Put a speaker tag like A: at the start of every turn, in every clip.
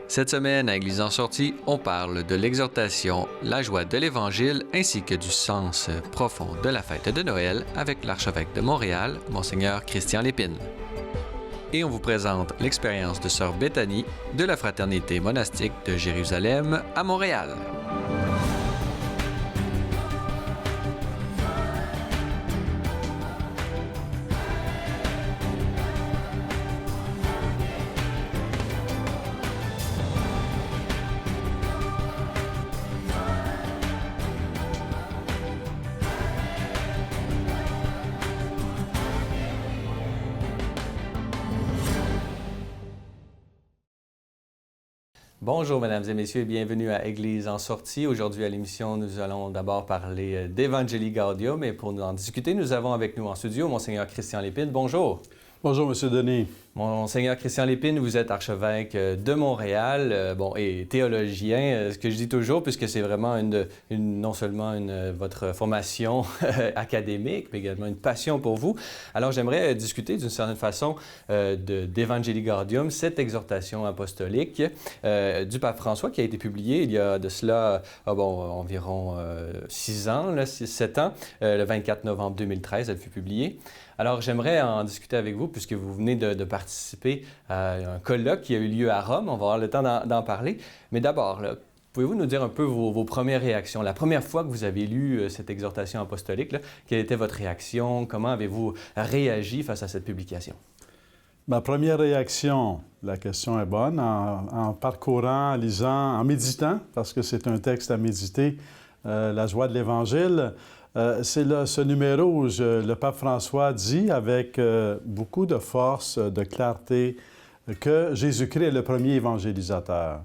A: Cette semaine, à Église en sortie, on parle de l'exhortation, la joie de l'Évangile ainsi que du sens profond de la fête de Noël avec l'archevêque de Montréal, Monseigneur Christian Lépine. Et on vous présente l'expérience de Sœur Béthanie de la Fraternité monastique de Jérusalem à Montréal. Bonjour, mesdames et messieurs, et bienvenue à Église en sortie. Aujourd'hui, à l'émission, nous allons d'abord parler d'Evangelii Gaudium, et pour nous en discuter, nous avons avec nous en studio Monseigneur Christian Lépine. Bonjour.
B: Bonjour, M. Denis.
A: Monseigneur Christian Lépine, vous êtes archevêque de Montréal et théologien, ce que je dis toujours, puisque c'est vraiment non seulement votre formation académique, mais également une passion pour vous. Alors, j'aimerais discuter d'une certaine façon d'Evangelii Gaudium, cette exhortation apostolique du pape François qui a été publiée il y a de cela environ 7 ans, le 24 novembre 2013, elle fut publiée. Alors, j'aimerais en discuter avec vous, puisque vous venez de participer à un colloque qui a eu lieu à Rome. On va avoir le temps d'en parler. Mais d'abord, pouvez-vous nous dire un peu vos premières réactions? La première fois que vous avez lu cette exhortation apostolique, quelle était votre réaction? Comment avez-vous réagi face à cette publication?
B: Ma première réaction, la question est bonne, en parcourant, en lisant, en méditant, parce que c'est un texte à méditer, la joie de l'Évangile. C'est ce numéro où le pape François dit avec beaucoup de force, de clarté, que Jésus-Christ est le premier évangélisateur.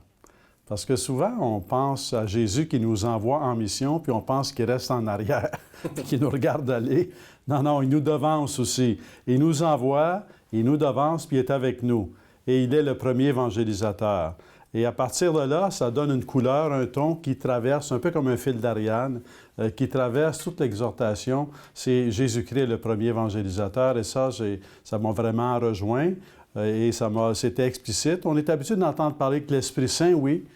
B: Parce que souvent, on pense à Jésus qui nous envoie en mission, puis on pense qu'il reste en arrière, puis qu'il nous regarde aller. Non, il nous devance aussi. Il nous envoie, il nous devance, puis il est avec nous. Et il est le premier évangélisateur. Et à partir de là, ça donne une couleur, un ton qui traverse, un peu comme un fil d'Ariane, qui traverse toute l'exhortation. C'est Jésus-Christ le premier évangélisateur, et ça m'a vraiment rejoint, et c'était explicite. On est habitué d'entendre parler que l'Esprit Saint, oui,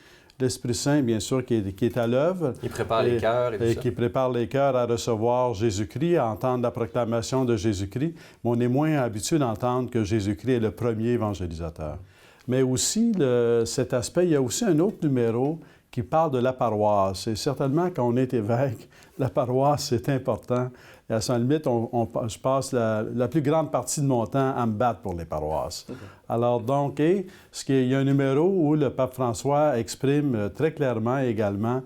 B: l'Esprit Saint, bien sûr, qui est à l'œuvre.
A: Il prépare les cœurs et tout ça.
B: Qui prépare les cœurs à recevoir Jésus-Christ, à entendre la proclamation de Jésus-Christ. Mais on est moins habitué d'entendre que Jésus-Christ est le premier évangélisateur. Mais aussi, cet aspect, il y a aussi un autre numéro qui parle de la paroisse. Et certainement, quand on est évêque, la paroisse, c'est important. Et à son limite, je passe la plus grande partie de mon temps à me battre pour les paroisses. Alors donc, il y a un numéro où le pape François exprime très clairement également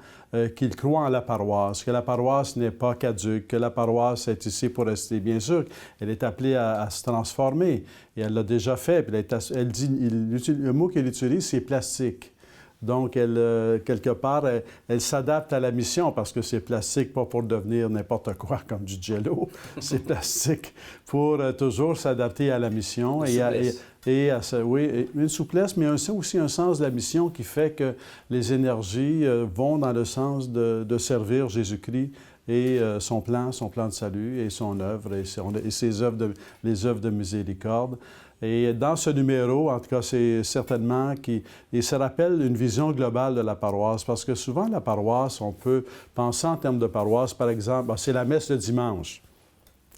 B: qu'il croit en la paroisse, que la paroisse n'est pas caduque, que la paroisse est ici pour rester. Bien sûr, elle est appelée à se transformer, et elle l'a déjà fait. Puis elle dit, le mot qu'elle utilise, c'est plastique. Donc, quelque part, elle s'adapte à la mission parce que c'est plastique, pas pour devenir n'importe quoi comme du jello. C'est plastique pour toujours s'adapter à la mission. Oui, une souplesse, mais aussi un sens de la mission qui fait que les énergies vont dans le sens de servir Jésus-Christ et son plan de salut et son œuvre et ses œuvres les œuvres de miséricorde. Et dans ce numéro, en tout cas, c'est certainement et ça rappelle une vision globale de la paroisse, parce que souvent, la paroisse, on peut penser en termes de paroisse, par exemple, c'est la messe le dimanche.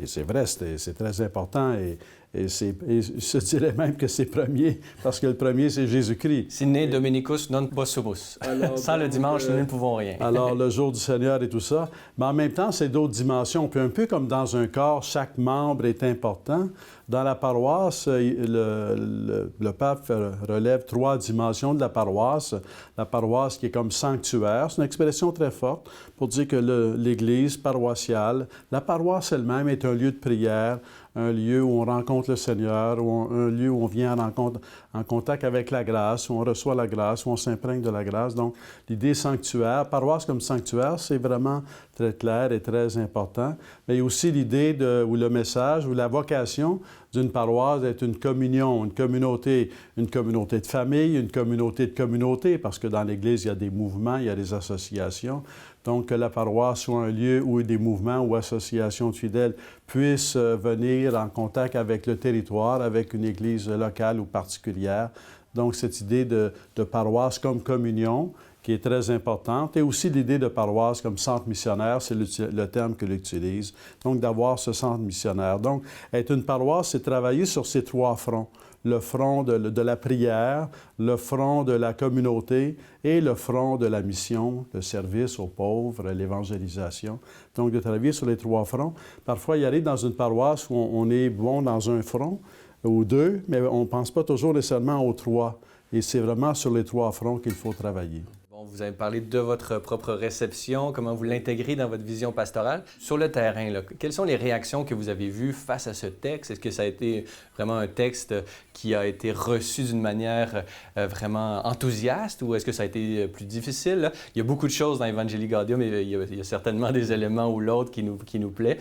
B: Et c'est vrai, c'est très important, et je dirais même que c'est premier, parce que le premier, c'est Jésus-Christ.
A: Sine Dominicus non possumus. Sans le dimanche, nous ne pouvons rien.
B: Alors, le jour du Seigneur et tout ça. Mais en même temps, c'est d'autres dimensions. Puis un peu comme dans un corps, chaque membre est important. Dans la paroisse, le pape relève 3 dimensions de la paroisse. La paroisse qui est comme sanctuaire, c'est une expression très forte pour dire que l'Église paroissiale, la paroisse elle-même est un lieu de prière, un lieu où on rencontre le Seigneur, un lieu où on vient en contact avec la grâce, où on reçoit la grâce, où on s'imprègne de la grâce. Donc, l'idée sanctuaire, paroisse comme sanctuaire, c'est vraiment très clair et très important. Mais il y a aussi l'idée ou le message ou la vocation d'une paroisse d'être une communion, une communauté de famille, une communauté de communauté, parce que dans l'Église, il y a des mouvements, il y a des associations. Donc, que la paroisse soit un lieu où des mouvements ou associations de fidèles puissent venir en contact avec le territoire, avec une Église locale ou particulière. Donc, cette idée de paroisse comme communion, qui est très importante, et aussi l'idée de paroisse comme centre missionnaire, c'est le terme que l'utilise. Donc, d'avoir ce centre missionnaire. Donc, être une paroisse, c'est travailler sur ces trois fronts. Le front de la prière, le front de la communauté et le front de la mission, le service aux pauvres, l'évangélisation. Donc, de travailler sur les trois fronts. Parfois, il arrive dans une paroisse où on est bon dans un front ou deux, mais on ne pense pas toujours nécessairement aux trois. Et c'est vraiment sur les trois fronts qu'il faut travailler.
A: Vous avez parlé de votre propre réception, comment vous l'intégrez dans votre vision pastorale. Sur le terrain, là, quelles sont les réactions que vous avez vues face à ce texte? Est-ce que ça a été vraiment un texte qui a été reçu d'une manière vraiment enthousiaste ou est-ce que ça a été plus difficile? Là? Il y a beaucoup de choses dans Evangelii Gaudium, mais il y a certainement des éléments ou l'autre qui nous plaît.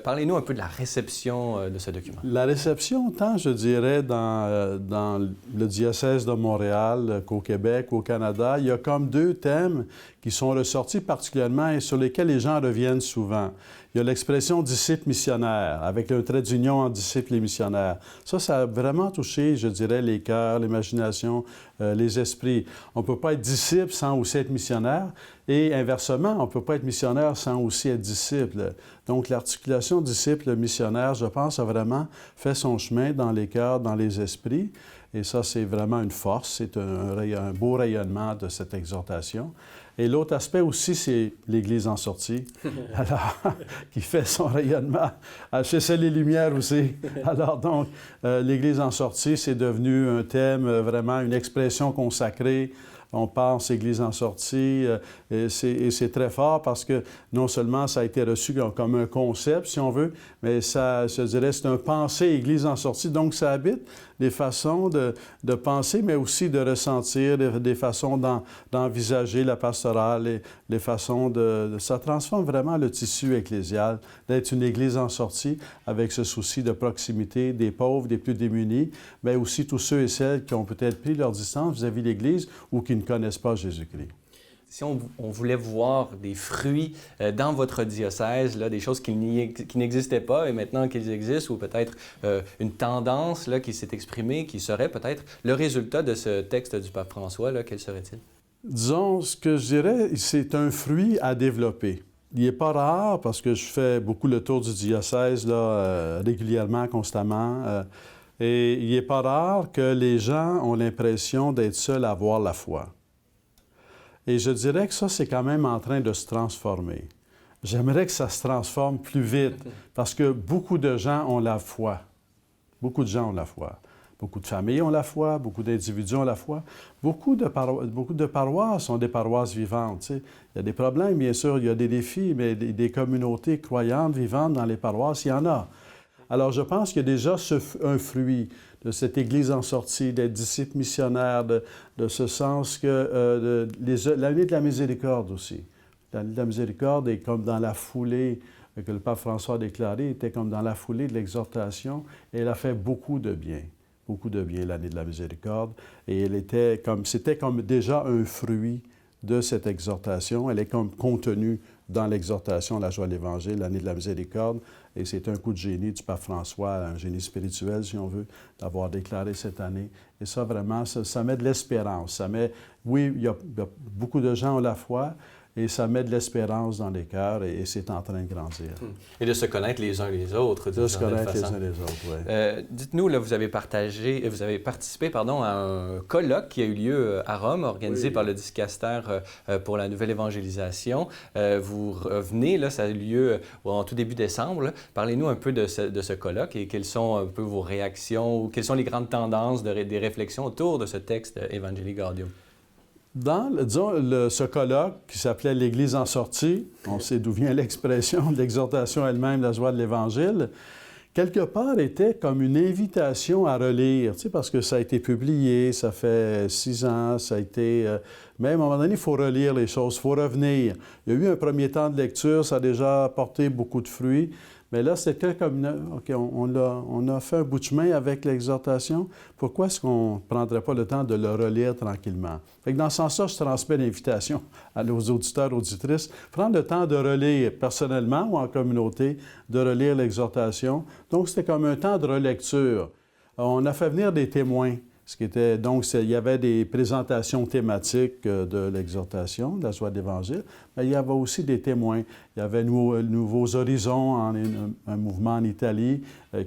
A: Parlez-nous un peu de la réception de ce document.
B: La réception, tant je dirais dans le diocèse de Montréal qu'au Québec, au Canada, il y a comme deux thèmes qui sont ressortis particulièrement et sur lesquels les gens reviennent souvent. Il y a l'expression « disciple missionnaire » avec un trait d'union entre disciples et missionnaires. Ça a vraiment touché, je dirais, les cœurs, l'imagination, les esprits. On ne peut pas être disciple sans aussi être missionnaire et inversement, on ne peut pas être missionnaire sans aussi être disciple. Donc, l'articulation disciple-missionnaire, je pense, a vraiment fait son chemin dans les cœurs, dans les esprits. Et ça, c'est vraiment une force, c'est un beau rayonnement de cette exhortation. Et l'autre aspect aussi, c'est l'Église en sortie, alors, qui fait son rayonnement. Chez celle les Lumières aussi. Alors donc, l'Église en sortie, c'est devenu un thème, vraiment une expression consacrée. On pense Église en sortie, et c'est très fort parce que non seulement ça a été reçu comme un concept, si on veut, mais ça, je dirais, c'est un pensée Église en sortie. Donc, ça habite des façons de penser, mais aussi de ressentir, des façons d'envisager la pastorale, et les façons ça transforme vraiment le tissu ecclésial, d'être une Église en sortie avec ce souci de proximité des pauvres, des plus démunis, mais aussi tous ceux et celles qui ont peut-être pris leur distance vis-à-vis de l'Église ou qui ne connaissent pas Jésus-Christ.
A: Si on voulait voir des fruits dans votre diocèse, là, des choses qui n'existaient pas et maintenant qu'ils existent, ou peut-être une tendance là, qui s'est exprimée, qui serait peut-être le résultat de ce texte du pape François, là, quel serait-il?
B: Disons, ce que je dirais, c'est un fruit à développer. Il n'est pas rare, parce que je fais beaucoup le tour du diocèse là, régulièrement, constamment, et il n'est pas rare que les gens ont l'impression d'être seuls à avoir la foi. Et je dirais que ça, c'est quand même en train de se transformer. J'aimerais que ça se transforme plus vite, parce que beaucoup de gens ont la foi. Beaucoup de gens ont la foi. Beaucoup de familles ont la foi, beaucoup d'individus ont la foi. Beaucoup de paroisses sont des paroisses vivantes. Tu sais. Il y a des problèmes, bien sûr, il y a des défis, mais des communautés croyantes, vivantes dans les paroisses, il y en a. Alors, je pense qu'il y a déjà un fruit de cette Église en sortie, d'être disciple missionnaire, de ce sens que l'année de la miséricorde aussi. L'année de la miséricorde est comme dans la foulée que le pape François a déclaré, était comme dans la foulée de l'exhortation, et elle a fait beaucoup de bien l'année de la miséricorde, et c'était comme déjà un fruit de cette exhortation. Elle est comme contenue dans l'exhortation, la joie de l'Évangile, l'année de la miséricorde, et c'est un coup de génie du pape François, un génie spirituel, si on veut, d'avoir déclaré cette année. Et ça, vraiment, ça met de l'espérance. Oui, il y a beaucoup de gens ont la foi, et ça met de l'espérance dans les cœurs et c'est en train de grandir.
A: Et de se connaître les uns les autres.
B: De se connaître les uns les autres, oui.
A: Dites-nous, là, vous avez participé à un colloque qui a eu lieu à Rome, organisé par le Dicaster pour la nouvelle évangélisation. Vous revenez, là, ça a eu lieu en tout début décembre. Là. Parlez-nous un peu de ce colloque et quelles sont un peu vos réactions ou quelles sont les grandes tendances des réflexions autour de ce texte Evangelii Gaudium.
B: Dans, ce colloque qui s'appelait l'Église en sortie, on sait d'où vient l'expression de l'exhortation elle-même, la joie de l'Évangile, quelque part était comme une invitation à relire, tu sais, parce que ça a été publié, ça fait 6 ans, ça a été... mais à un moment donné, il faut relire les choses, il faut revenir. Il y a eu un premier temps de lecture, ça a déjà apporté beaucoup de fruits, mais là, c'était comme... OK, on a fait un bout de chemin avec l'exhortation. Pourquoi est-ce qu'on ne prendrait pas le temps de le relire tranquillement? Fait que dans ce sens-là, je transmets l'invitation aux auditeurs, auditrices, prendre le temps de relire personnellement ou en communauté, de relire l'exhortation. Donc, c'était comme un temps de relecture. On a fait venir des témoins. Ce qui était, donc, il y avait des présentations thématiques de l'exhortation, de la joie de l'Évangile, mais il y avait aussi des témoins. Il y avait Nouveaux Horizons, un mouvement en Italie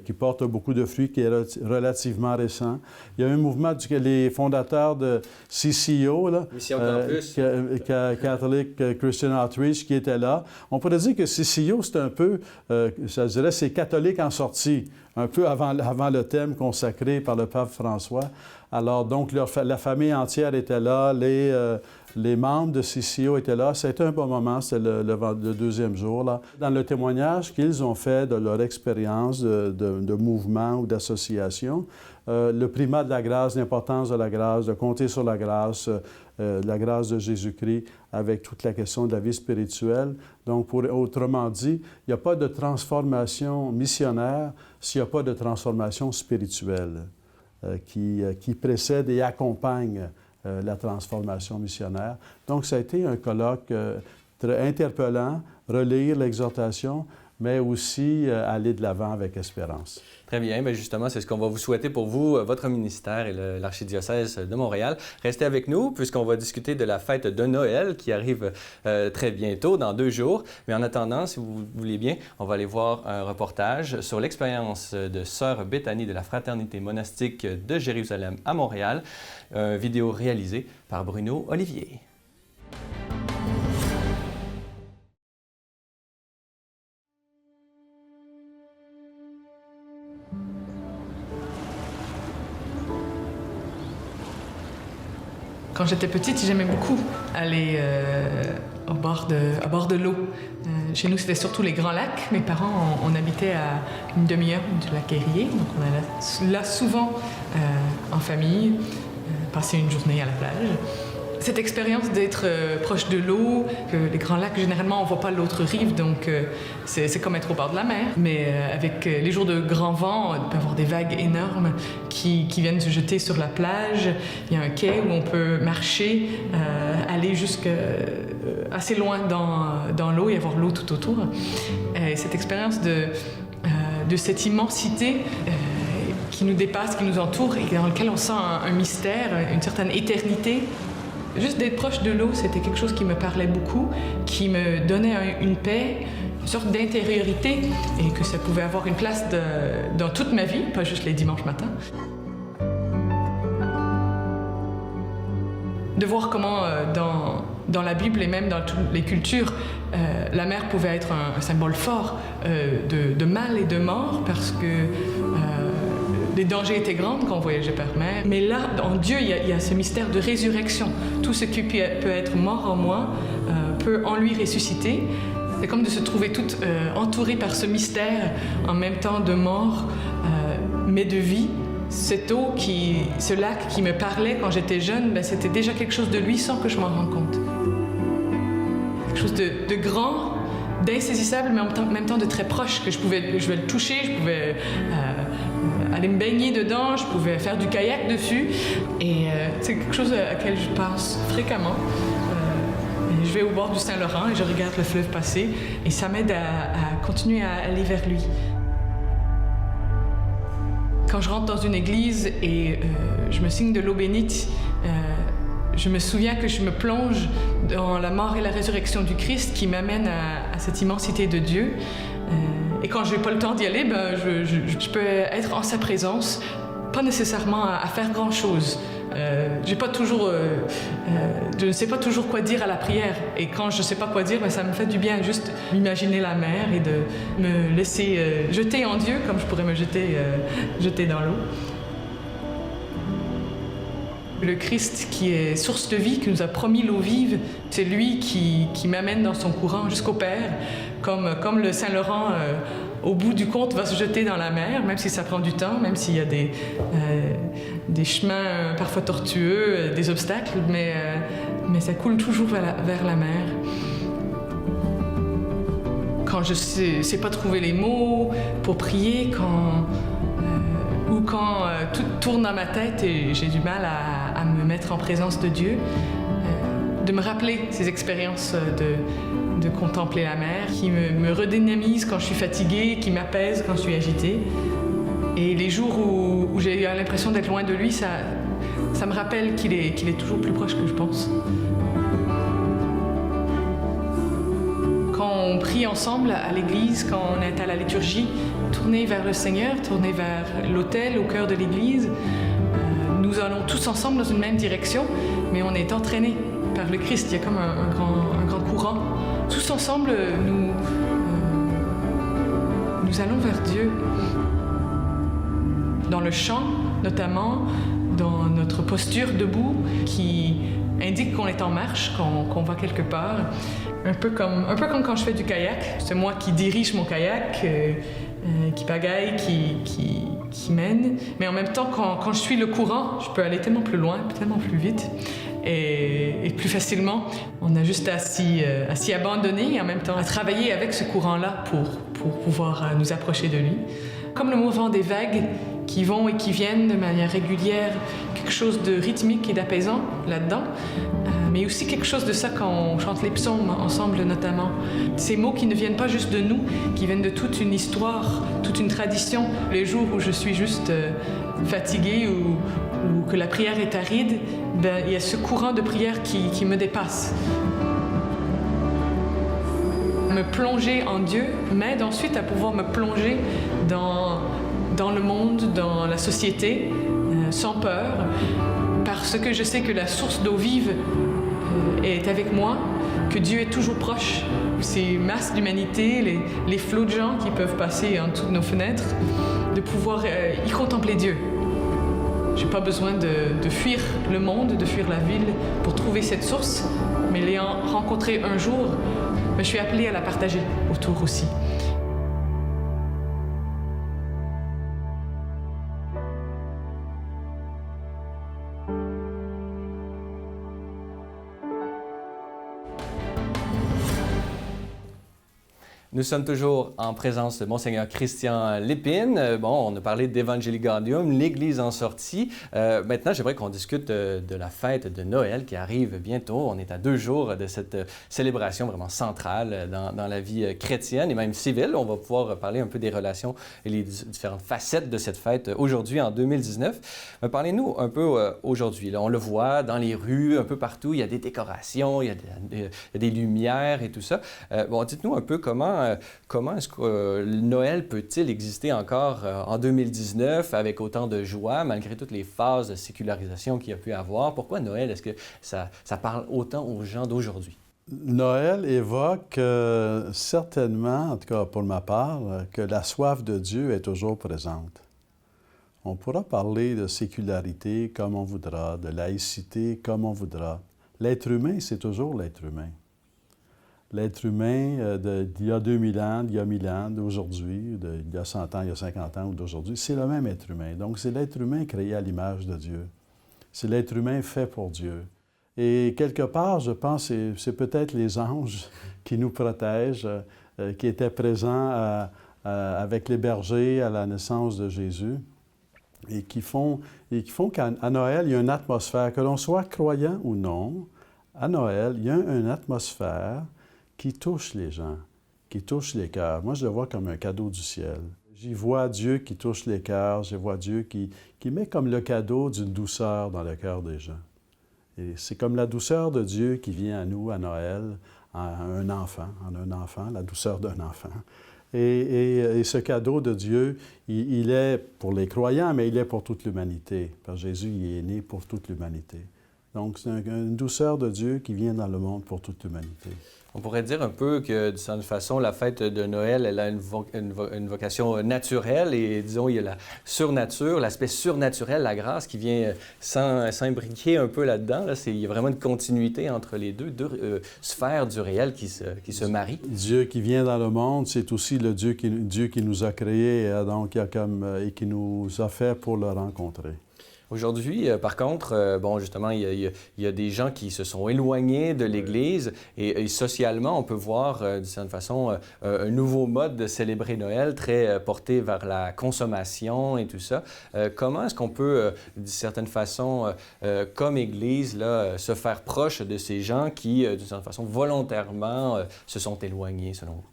B: qui porte beaucoup de fruits, qui est relativement récent. Il y a un mouvement les fondateurs de CCO, là,
A: Mission Campus.
B: Catholic Christian Outreach, qui était là. On pourrait dire que CCO, c'est un peu, je dirais, c'est catholique en sortie, un peu avant le thème consacré par le pape François. Alors, donc, la famille entière était là, les membres de CCO étaient là. C'était un bon moment, c'était le deuxième jour, là. Dans le témoignage qu'ils ont fait de leur expérience de mouvement ou d'association, le primat de la grâce, l'importance de la grâce, de compter sur la grâce de Jésus-Christ avec toute la question de la vie spirituelle. Donc, autrement dit, il n'y a pas de transformation missionnaire s'il n'y a pas de transformation spirituelle qui précède et accompagne la transformation missionnaire. Donc, ça a été un colloque très interpellant, relire l'exhortation, mais aussi aller de l'avant avec espérance.
A: Très bien. Bien justement, c'est ce qu'on va vous souhaiter pour vous, votre ministère et l'archidiocèse de Montréal. Restez avec nous puisqu'on va discuter de la fête de Noël qui arrive très bientôt, dans 2 jours. Mais en attendant, si vous voulez bien, on va aller voir un reportage sur l'expérience de Sœur Béthanie de la Fraternité monastique de Jérusalem à Montréal. Une vidéo réalisée par Bruno Olivier.
C: Quand j'étais petite, j'aimais beaucoup aller à bord de l'eau. Chez nous, c'était surtout les Grands Lacs. Mes parents, on habitait à une demi-heure du lac Érié, donc on allait là souvent en famille, passer une journée à la plage. Cette expérience d'être proche de l'eau, les Grands Lacs, généralement, on ne voit pas l'autre rive, donc c'est comme être au bord de la mer. Mais avec les jours de grand vent, il peut y avoir des vagues énormes qui viennent se jeter sur la plage. Il y a un quai où on peut marcher, aller assez loin dans l'eau et avoir l'eau tout autour. Cette expérience de cette immensité qui nous dépasse, qui nous entoure et dans lequel on sent un mystère, une certaine éternité. Juste d'être proche de l'eau, c'était quelque chose qui me parlait beaucoup, qui me donnait une paix, une sorte d'intériorité, et que ça pouvait avoir une place dans toute ma vie, pas juste les dimanches matins. De voir comment dans la Bible et même dans toutes les cultures, la mer pouvait être un symbole fort de mal et de mort, parce que les dangers étaient grands quand on voyageait par mer. Mais là, en Dieu, il y a ce mystère de résurrection. Tout ce qui peut être mort en moi peut en lui ressusciter. C'est comme de se trouver toute entourée par ce mystère, en même temps de mort, mais de vie. Cette eau, ce lac qui me parlait quand j'étais jeune, c'était déjà quelque chose de lui sans que je m'en rende compte. Quelque chose de grand, d'insaisissable, mais en même temps de très proche, que je vais le toucher, je pouvais aller me baigner dedans, je pouvais faire du kayak dessus. Et c'est quelque chose à laquelle je pense fréquemment. Je vais au bord du Saint-Laurent et je regarde le fleuve passer, et ça m'aide à continuer à aller vers lui. Quand je rentre dans une église et je me signe de l'eau bénite, je me souviens que je me plonge dans la mort et la résurrection du Christ qui m'amène à cette immensité de Dieu. Et quand je n'ai pas le temps d'y aller, je peux être en sa présence, pas nécessairement à faire grand-chose. Je ne sais pas toujours quoi dire à la prière. Et quand je ne sais pas quoi dire, ça me fait du bien juste m'imaginer la mer et de me laisser jeter en Dieu comme je pourrais me jeter dans l'eau. Le Christ qui est source de vie, qui nous a promis l'eau vive, c'est lui qui m'amène dans son courant jusqu'au Père, comme le Saint-Laurent, au bout du compte, va se jeter dans la mer, même si ça prend du temps, même s'il y a des chemins parfois tortueux, des obstacles, mais ça coule toujours vers la mer. Quand je sais pas trouver les mots pour prier, quand tout tourne dans ma tête et j'ai du mal à me mettre en présence de Dieu, de me rappeler ces expériences de contempler la mer, qui me redynamise quand je suis fatiguée, qui m'apaise quand je suis agitée. Et les jours où j'ai eu l'impression d'être loin de lui, Ça me rappelle qu'il est toujours plus proche que je pense. Quand on prie ensemble à l'église, quand on est à la liturgie, tourner vers le Seigneur, tourner vers l'autel au cœur de l'église, nous allons tous ensemble dans une même direction, mais on est entraînés par le Christ. Il y a comme un grand courant. Tous ensemble, nous allons vers Dieu. Dans le chant, notamment, dans notre posture debout, qui indique qu'on est en marche, qu'on va quelque part. Un peu comme quand je fais du kayak. C'est moi qui dirige mon kayak, qui pagaille, qui mène. Mais en même temps, quand je suis le courant, je peux aller tellement plus loin, tellement plus vite et plus facilement. On a juste à s'y abandonner et en même temps à travailler avec ce courant-là pour pouvoir nous approcher de lui. Comme le mouvement des vagues qui vont et qui viennent de manière régulière, quelque chose de rythmique et d'apaisant là-dedans, mais aussi quelque chose de ça quand on chante les psaumes ensemble notamment. Ces mots qui ne viennent pas juste de nous, qui viennent de toute une histoire, toute une tradition. Les jours où je suis juste fatiguée ou que la prière est aride, il y a ce courant de prière qui me dépasse. Me plonger en Dieu m'aide ensuite à pouvoir me plonger dans le monde, dans la société, sans peur, parce que je sais que la source d'eau vive est avec moi, que Dieu est toujours proche. Ces masses d'humanité, les flots de gens qui peuvent passer en dessous de nos fenêtres, de pouvoir y contempler Dieu. Je n'ai pas besoin de fuir le monde, de fuir la ville pour trouver cette source, mais l'ayant rencontrée un jour, je suis appelée à la partager autour aussi.
A: Nous sommes toujours en présence de Monseigneur Christian Lépine. Bon, on a parlé d'Evangelii Gaudium, l'Église en sortie. Maintenant, j'aimerais qu'on discute de la fête de Noël qui arrive bientôt. On est à 2 jours de cette célébration vraiment centrale dans la vie chrétienne et même civile. On va pouvoir parler un peu des relations et les différentes facettes de cette fête aujourd'hui, en 2019. Parlez-nous un peu aujourd'hui. Là, on le voit dans les rues, un peu partout. Il y a des décorations, il y a des lumières et tout ça. Bon, dites-nous un peu comment est-ce que Noël peut-il exister encore en 2019 avec autant de joie, malgré toutes les phases de sécularisation qu'il y a pu avoir? Pourquoi Noël, est-ce que ça parle autant aux gens d'aujourd'hui?
B: Noël évoque certainement, en tout cas pour ma part, que la soif de Dieu est toujours présente. On pourra parler de sécularité comme on voudra, de laïcité comme on voudra. L'être humain, c'est toujours l'être humain. L'être humain d'il y a 2000 ans, d'il y a 1000 ans, d'aujourd'hui, d'il y a 100 ans, il y a 50 ans ou d'aujourd'hui, c'est le même être humain. Donc, c'est l'être humain créé à l'image de Dieu. C'est l'être humain fait pour Dieu. Et quelque part, je pense que c'est peut-être les anges qui nous protègent, qui étaient présents avec les bergers à la naissance de Jésus et qui font qu'à Noël, il y a une atmosphère, que l'on soit croyant ou non, à Noël, il y a une atmosphère qui touche les gens, qui touche les cœurs. Moi, je le vois comme un cadeau du ciel. J'y vois Dieu qui touche les cœurs, je vois Dieu qui met comme le cadeau d'une douceur dans le cœur des gens. Et c'est comme la douceur de Dieu qui vient à nous, à Noël, en un enfant, la douceur d'un enfant. Et ce cadeau de Dieu, il est pour les croyants, mais il est pour toute l'humanité. Parce que Jésus, il est né pour toute l'humanité. Donc, c'est une douceur de Dieu qui vient dans le monde pour toute l'humanité.
A: On pourrait dire un peu que, d'une certaine façon, la fête de Noël, elle a une vocation naturelle et, disons, il y a la surnature, l'aspect surnaturel, la grâce qui vient s'imbriquer un peu là-dedans. Là. Il y a vraiment une continuité entre les deux sphères du réel qui se marient.
B: Dieu qui vient dans le monde, c'est aussi le Dieu qui nous a créés et qui nous a fait pour le rencontrer.
A: Aujourd'hui, par contre, bon, justement, il y a des gens qui se sont éloignés de l'Église et socialement, on peut voir, d'une certaine façon, un nouveau mode de célébrer Noël très porté vers la consommation et tout ça. Comment est-ce qu'on peut, d'une certaine façon, comme Église, là, se faire proche de ces gens qui, d'une certaine façon, volontairement se sont éloignés, selon vous?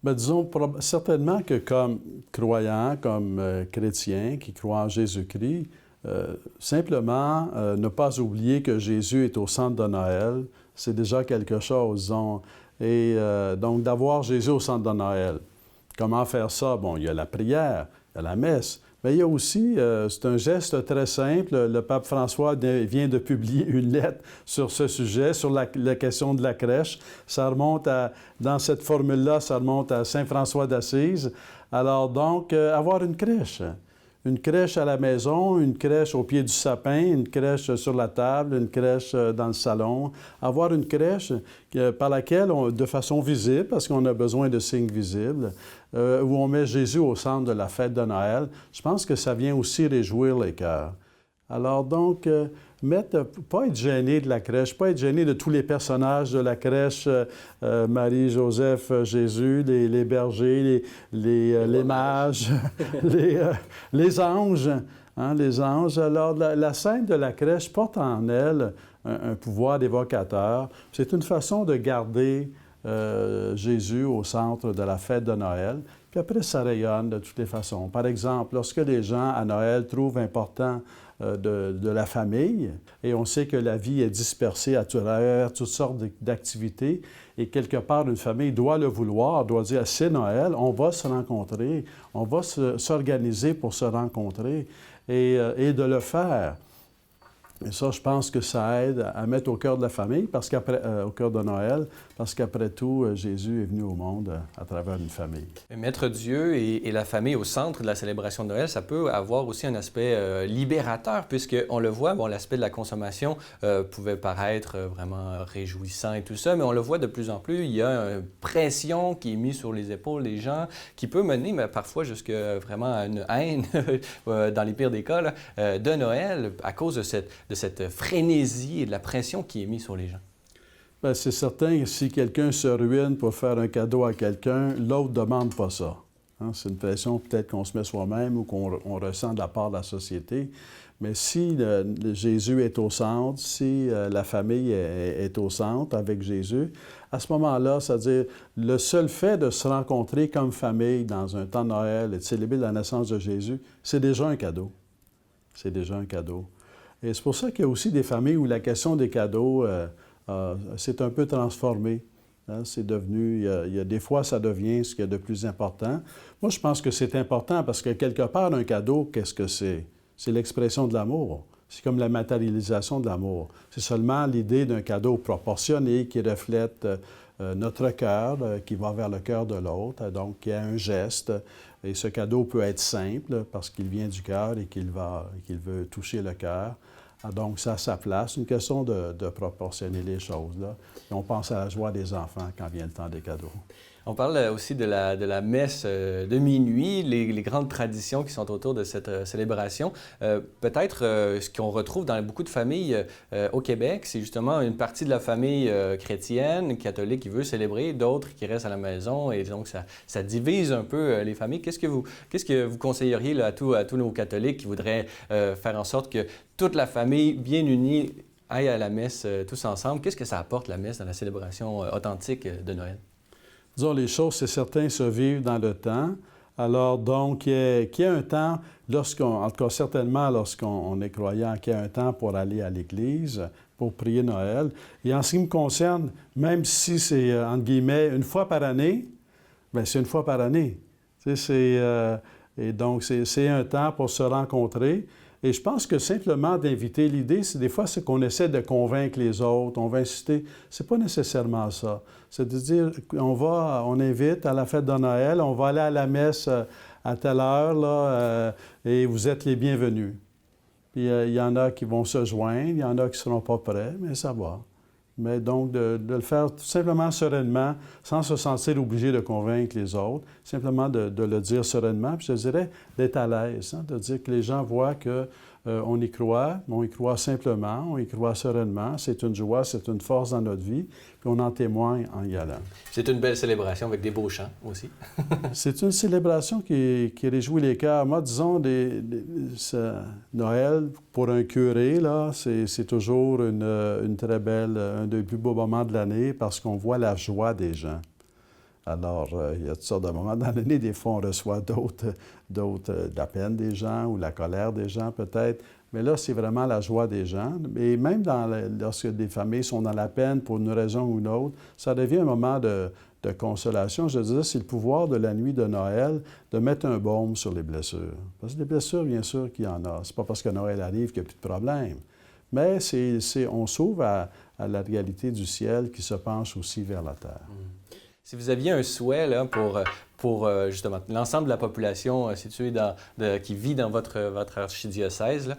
B: Bien, disons certainement que comme croyants, comme chrétiens qui croient en Jésus-Christ, Simplement, ne pas oublier que Jésus est au centre de Noël, c'est déjà quelque chose. Donc, d'avoir Jésus au centre de Noël. Comment faire ça? Bon, il y a la prière, il y a la messe, mais il y a aussi, c'est un geste très simple. Le pape François vient de publier une lettre sur ce sujet, sur la question de la crèche. Ça remonte dans cette formule-là, ça remonte à Saint François d'Assise. Alors donc, avoir une crèche. Une crèche à la maison, une crèche au pied du sapin, une crèche sur la table, une crèche dans le salon. Avoir une crèche par laquelle, de façon visible, parce qu'on a besoin de signes visibles, où on met Jésus au centre de la fête de Noël, je pense que ça vient aussi réjouir les cœurs. Alors donc, pas être gêné de la crèche, pas être gêné de tous les personnages de la crèche, Marie, Joseph, Jésus, les bergers, les mages, les anges. Hein, les anges. Alors, la scène de la crèche porte en elle un pouvoir d'évocateur. C'est une façon de garder Jésus au centre de la fête de Noël. Puis après, ça rayonne de toutes les façons. Par exemple, lorsque les gens à Noël trouvent important de la famille, et on sait que la vie est dispersée à travers toutes sortes d'activités, et quelque part, une famille doit le vouloir, doit dire, c'est Noël, on va se rencontrer, on va s'organiser pour se rencontrer, et de le faire. Et ça, je pense que ça aide à mettre au cœur de la famille, au cœur de Noël, parce qu'après tout, Jésus est venu au monde à travers une famille.
A: Mettre Dieu et la famille au centre de la célébration de Noël, ça peut avoir aussi un aspect libérateur, puisqu'on le voit, bon, l'aspect de la consommation pouvait paraître vraiment réjouissant et tout ça, mais on le voit de plus en plus, il y a une pression qui est mise sur les épaules des gens, qui peut mener parfois jusqu'à vraiment à une haine, dans les pires des cas, là, de Noël, à cause de cette frénésie et de la pression qui est mise sur les gens.
B: Bien, c'est certain que si quelqu'un se ruine pour faire un cadeau à quelqu'un, l'autre ne demande pas ça. Hein? C'est une pression peut-être qu'on se met soi-même ou qu'on ressent de la part de la société. Mais si Jésus est au centre, si la famille est au centre avec Jésus, à ce moment-là, c'est-à-dire le seul fait de se rencontrer comme famille dans un temps de Noël et de célébrer la naissance de Jésus, c'est déjà un cadeau. C'est déjà un cadeau. Et c'est pour ça qu'il y a aussi des familles où la question des cadeaux s'est un peu transformée. Hein? C'est devenu, il y a des fois, ça devient ce qu'il y a de plus important. Moi, je pense que c'est important parce que quelque part, un cadeau, qu'est-ce que c'est? C'est l'expression de l'amour. C'est comme la matérialisation de l'amour. C'est seulement l'idée d'un cadeau proportionné qui reflète notre cœur, qui va vers le cœur de l'autre, donc qui a un geste. Et ce cadeau peut être simple parce qu'il vient du cœur et qu'il veut toucher le cœur. Donc, ça a sa place. C'est une question de proportionner les choses, là. Et on pense à la joie des enfants quand vient le temps des cadeaux.
A: On parle aussi de la messe de minuit, les grandes traditions qui sont autour de cette célébration. Peut-être ce qu'on retrouve dans beaucoup de familles au Québec, c'est justement une partie de la famille chrétienne, catholique qui veut célébrer, d'autres qui restent à la maison, et donc ça divise un peu les familles. Qu'est-ce que vous conseilleriez là, à tous nos catholiques qui voudraient faire en sorte que toute la famille bien unie aille à la messe tous ensemble? Qu'est-ce que ça apporte la messe dans la célébration authentique de Noël?
B: Disons, les choses, c'est certain, se vivent dans le temps. Alors, donc, qu'il y ait un temps, en tout cas, certainement, lorsqu'on est croyant, qu'il y ait un temps pour aller à l'Église, pour prier Noël. Et en ce qui me concerne, même si c'est, entre guillemets, une fois par année, bien, c'est une fois par année. Tu sais, et donc, c'est un temps pour se rencontrer. Et je pense que simplement d'inviter, l'idée, c'est des fois, c'est qu'on essaie de convaincre les autres, on va insister. C'est pas nécessairement ça. C'est de dire, on invite à la fête de Noël, on va aller à la messe à telle heure, là, et vous êtes les bienvenus. Puis il y en a qui vont se joindre, il y en a qui ne seront pas prêts, mais ça va. Mais donc, de le faire tout simplement sereinement, sans se sentir obligé de convaincre les autres, simplement de le dire sereinement, puis je dirais d'être à l'aise, hein, de dire que les gens voient qu'on y croit, on y croit simplement, on y croit sereinement, c'est une joie, c'est une force dans notre vie, puis on en témoigne en y allant.
A: C'est une belle célébration avec des beaux chants aussi.
B: C'est une célébration qui réjouit les cœurs. Moi, disons, Noël, pour un curé, là, c'est toujours une très belle, un des plus beaux moments de l'année parce qu'on voit la joie des gens. Alors, il y a toutes sortes de moments dans l'année. Des fois, on reçoit d'autres de la peine des gens ou la colère des gens, peut-être. Mais là, c'est vraiment la joie des gens. Et même lorsque des familles sont dans la peine pour une raison ou une autre, ça devient un moment de consolation. Je disais, c'est le pouvoir de la nuit de Noël de mettre un baume sur les blessures. Parce que les blessures, bien sûr qu'il y en a. C'est pas parce que Noël arrive qu'il n'y a plus de problème. Mais on s'ouvre à la réalité du ciel qui se penche aussi vers la terre.
A: Si vous aviez un souhait là, pour justement l'ensemble de la population située qui vit dans votre archidiocèse, là,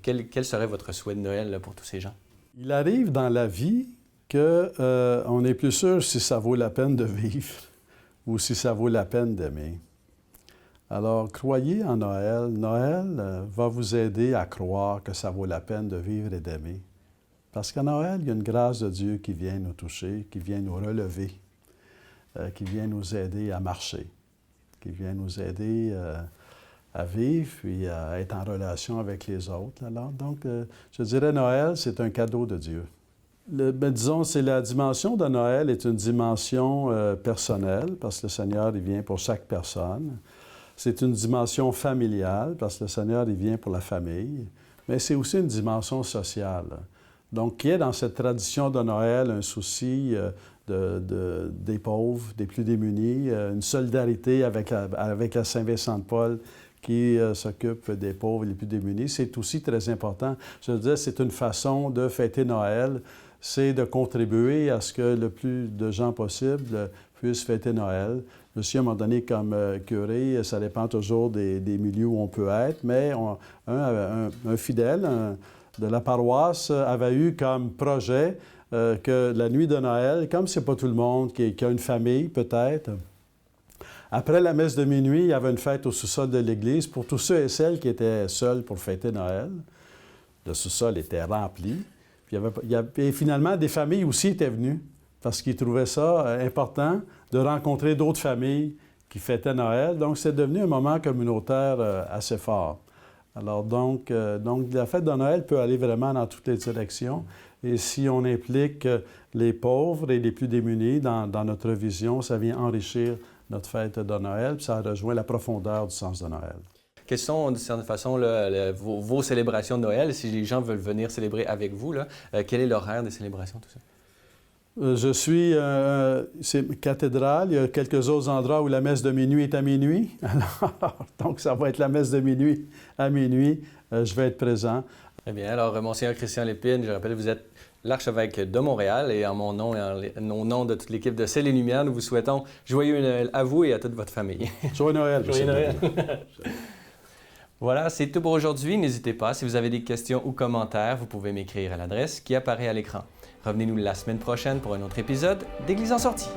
A: quel serait votre souhait de Noël là, pour tous ces gens?
B: Il arrive dans la vie qu'on n'est plus sûr si ça vaut la peine de vivre ou si ça vaut la peine d'aimer. Alors, croyez en Noël. Noël va vous aider à croire que ça vaut la peine de vivre et d'aimer. Parce qu'à Noël, il y a une grâce de Dieu qui vient nous toucher, qui vient nous relever, qui vient nous aider à marcher, qui vient nous aider à vivre et à être en relation avec les autres. Alors, donc, je dirais Noël, c'est un cadeau de Dieu. Disons, c'est la dimension de Noël est une dimension personnelle, parce que le Seigneur, il vient pour chaque personne. C'est une dimension familiale, parce que le Seigneur, il vient pour la famille. Mais c'est aussi une dimension sociale. Donc, il y a dans cette tradition de Noël un souci des pauvres, des plus démunis, une solidarité avec la Saint-Vincent de Paul qui s'occupe des pauvres et les plus démunis. C'est aussi très important. Je veux dire, c'est une façon de fêter Noël, c'est de contribuer à ce que le plus de gens possible puissent fêter Noël. Je suis à un moment donné comme curé, ça dépend toujours des milieux où on peut être, mais un fidèle de la paroisse avait eu comme projet que la nuit de Noël, comme c'est pas tout le monde qui a une famille peut-être, après la messe de minuit, il y avait une fête au sous-sol de l'église pour tous ceux et celles qui étaient seuls pour fêter Noël. Le sous-sol était rempli. Puis et finalement, des familles aussi étaient venues parce qu'ils trouvaient ça important de rencontrer d'autres familles qui fêtaient Noël. Donc, c'est devenu un moment communautaire assez fort. Alors, donc, la fête de Noël peut aller vraiment dans toutes les directions. Et si on implique les pauvres et les plus démunis dans notre vision, ça vient enrichir notre fête de Noël, puis ça rejoint la profondeur du sens de Noël.
A: Quelles sont, d'une certaine façon, vos célébrations de Noël? Si les gens veulent venir célébrer avec vous, là, quel est l'horaire des célébrations, tout ça?
B: Je suis... c'est cathédrale. Il y a quelques autres endroits où la messe de minuit est à minuit. Alors, donc, ça va être la messe de minuit à minuit. Je vais être présent.
A: Très bien. Alors, Monseigneur Christian Lépine, je rappelle, vous êtes l'archevêque de Montréal et en mon nom et au nom de toute l'équipe de Ciel et Lumière, nous vous souhaitons joyeux Noël à vous et à toute votre famille.
B: Joyeux Noël.
A: Joyeux Noël. Voilà, c'est tout pour aujourd'hui. N'hésitez pas, si vous avez des questions ou commentaires, vous pouvez m'écrire à l'adresse qui apparaît à l'écran. Revenez-nous la semaine prochaine pour un autre épisode d'Église en sortie.